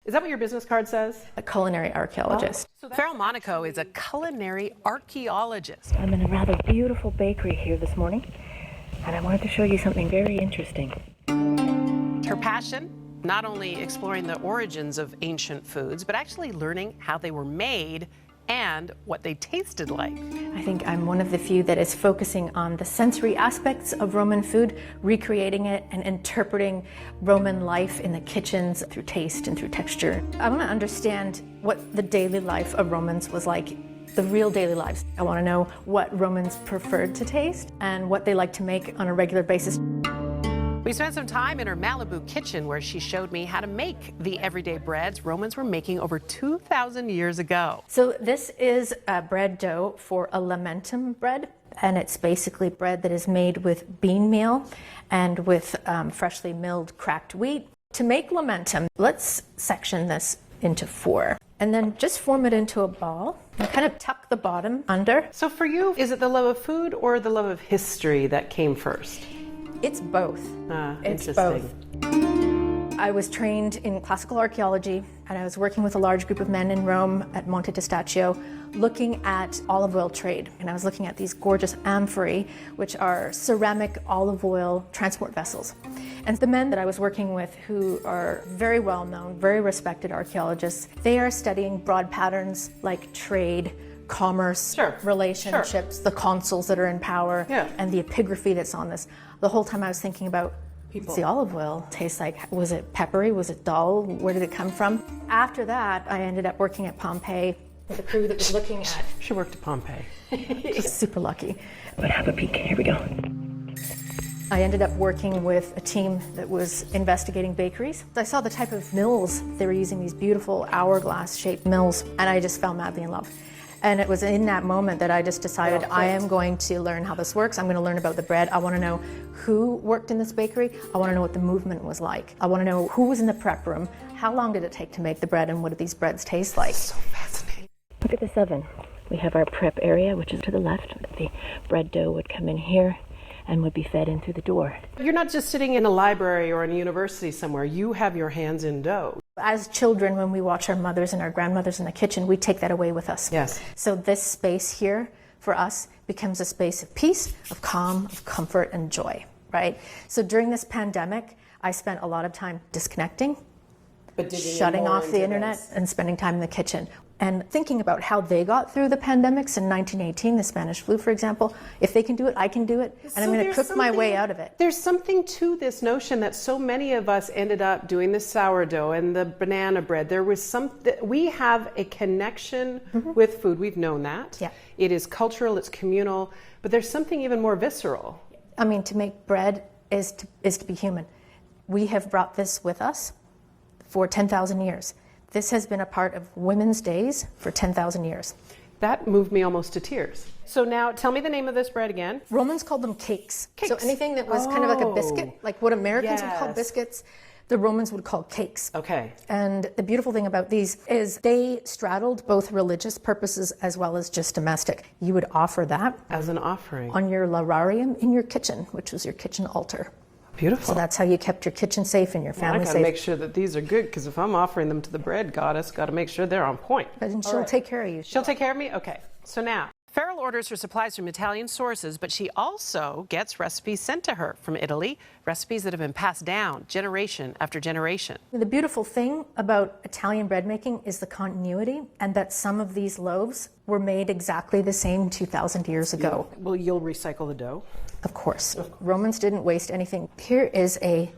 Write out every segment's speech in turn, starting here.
Is that what your business card says? A culinary archaeologist. Farrell Monaco is a culinary archaeologist. I'm in a rather beautiful bakery here this morning, and I wanted to show you something very interesting. Her passion, not only exploring the origins of ancient foods, but actually learning how they were made and what they tasted like. I think I'm one of the few that is focusing on the sensory aspects of Roman food, recreating it and interpreting Roman life in the kitchens through taste and through texture. I want to understand what the daily life of Romans was like, the real daily lives. I want to know what Romans preferred to taste and what they like to make on a regular basis. We spent some time in her Malibu kitchen where she showed me how to make the everyday breads Romans were making over 2,000 years ago. So this is a bread dough for a lamentum bread, and it's basically bread that is made with bean meal and with freshly milled cracked wheat. To make lamentum, let's section this into 4 and then just form it into a ball and kind of tuck the bottom under. So for you, is it the love of food or the love of history that came first? It's both. It's both. I was trained in classical archaeology, and I was working with a large group of men in Rome at Monte Testaccio, looking at olive oil trade. And I was looking at these gorgeous amphorae, which are ceramic olive oil transport vessels. And the men that I was working with, who are very well known, very respected archaeologists, they are studying broad patterns like trade, commerce, relationships, the consuls that are in power, and the epigraphy that's on this. The whole time I was thinking about, what's the olive oil taste like? Was it peppery? Was it dull? Where did it come from? After that, I ended up working at Pompeii with a crew that was looking at... She worked at Pompeii. Just super lucky. But have a peek. Here we go. I ended up working with a team that was investigating bakeries. I saw the type of mills. They were using these beautiful hourglass-shaped mills, and I just fell madly in love. And it was in that moment that I just decided I am going to learn how this works. I'm going to learn about the bread. I want to know who worked in this bakery. I want to know what the movement was like. I want to know who was in the prep room. How long did it take to make the bread, and what did these breads taste like? So fascinating. Look at this oven. We have our prep area, which is to the left. The bread dough would come in here and would be fed in through the door. You're not just sitting in a library or in a university somewhere. You have your hands in dough. As children, when we watch our mothers and our grandmothers in the kitchen, we take that away with us. Yes. So this space here, for us, becomes a space of peace, of calm, of comfort, and joy, right? So during this pandemic, I spent a lot of time disconnecting, shutting off the internet, and spending time in the kitchen. And thinking about how they got through the pandemics in 1918, the Spanish flu, for example. If they can do it, I can do it, and I'm going to cook my way out of it. There's something to this notion that so many of us ended up doing the sourdough and the banana bread. There was we have a connection with food. We've known that. Yeah. It is cultural, it's communal, but there's something even more visceral. I mean, to make bread is to be human. We have brought this with us for 10,000 years. This has been a part of women's days for 10,000 years. That moved me almost to tears. So now tell me the name of this bread again. Romans called them cakes. So anything that was kind of like a biscuit, like what Americans would call biscuits, the Romans would call cakes. Okay. And the beautiful thing about these is they straddled both religious purposes as well as just domestic. You would offer that as an offering on your lararium in your kitchen, which was your kitchen altar. Beautiful. So that's how you kept your kitchen safe and your family safe. I got to make sure that these are good, because if I'm offering them to the bread goddess, got to make sure they're on point. And she'll take care of you. She'll take care of me? Okay. So now, Farrell orders her supplies from Italian sources, but she also gets recipes sent to her from Italy, recipes that have been passed down generation after generation. The beautiful thing about Italian bread making is the continuity, and that some of these loaves were made exactly the same 2,000 years ago. Well, you'll recycle the dough? Of course. Romans didn't waste anything. Here is a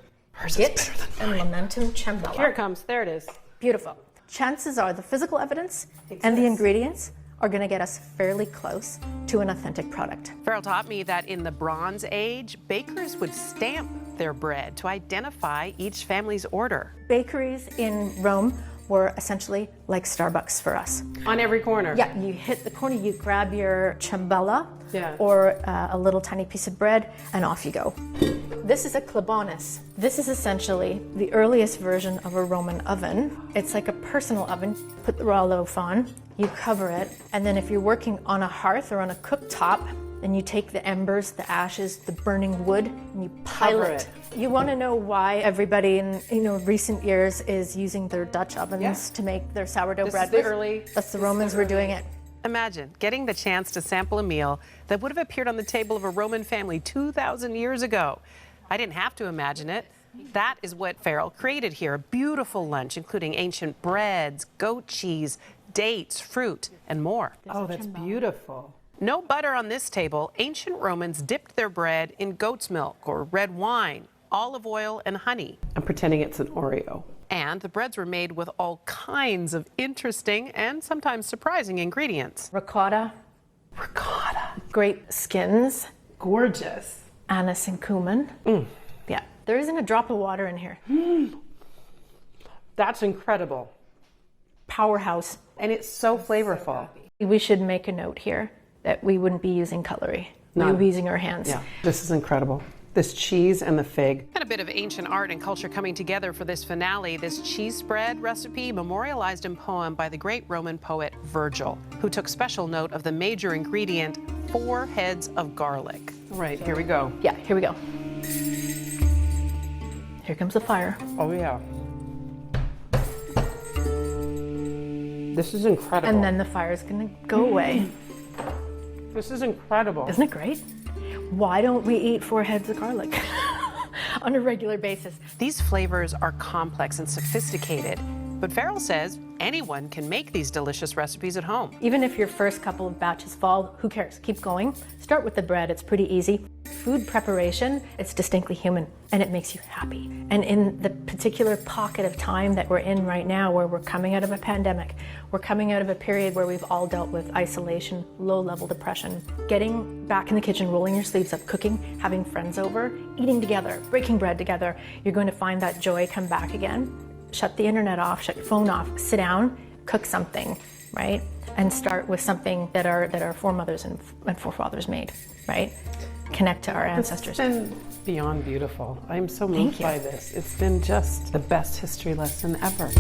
git and lamentum ciambella. Here it comes. There it is. Beautiful. Chances are the physical evidence and the ingredients are going to get us fairly close to an authentic product. Farrell taught me that in the Bronze Age, bakers would stamp their bread to identify each family's order. Bakeries in Rome were essentially like Starbucks for us. On every corner? Yeah, you hit the corner, you grab your ciambella or a little tiny piece of bread, and off you go. This is a klebonis. This is essentially the earliest version of a Roman oven. It's like a personal oven. Put the raw loaf on, you cover it, and then if you're working on a hearth or on a cooktop, and you take the embers, the ashes, the burning wood, and you pile Cover it. You want to know why everybody in recent years is using their Dutch ovens to make their sourdough bread? That's the Romans were doing it. Imagine getting the chance to sample a meal that would have appeared on the table of a Roman family 2,000 years ago. I didn't have to imagine it. That is what Farrell created here, a beautiful lunch, including ancient breads, goat cheese, dates, fruit, and more. Oh, that's beautiful. No butter on this table. Ancient Romans dipped their bread in goat's milk or red wine, olive oil, and honey. I'm pretending it's an Oreo. And the breads were made with all kinds of interesting and sometimes surprising ingredients. Ricotta, grape skins, Gorgeous. anise and cumin. Yeah, there isn't a drop of water in here. That's incredible. Powerhouse. And it's so flavorful. We should make a note here that we wouldn't be using cutlery. We would be using our hands. Yeah, this is incredible. This cheese and the fig. And a bit of ancient art and culture coming together for this finale. This cheese spread recipe memorialized in poem by the great Roman poet Virgil, who took special note of the major ingredient, 4 heads of garlic. All right, here we go. Yeah, here we go. Here comes the fire. Oh, yeah. This is incredible. And then the fire's gonna go away. This is incredible. Isn't it great? Why don't we eat 4 heads of garlic on a regular basis? These flavors are complex and sophisticated, but Farrell says anyone can make these delicious recipes at home. Even if your first couple of batches fall, who cares? Keep going. Start with the bread, it's pretty easy. Food preparation, it's distinctly human, and it makes you happy. And in the particular pocket of time that we're in right now, where we're coming out of a pandemic, we're coming out of a period where we've all dealt with isolation, low-level depression, getting back in the kitchen, rolling your sleeves up, cooking, having friends over, eating together, breaking bread together, you're going to find that joy come back again. Shut the internet off, shut your phone off, sit down, cook something, right? And start with something that our foremothers and forefathers made, right? Connect to our ancestors. It's been beyond beautiful. I'm so moved by this. It's been just the best history lesson ever.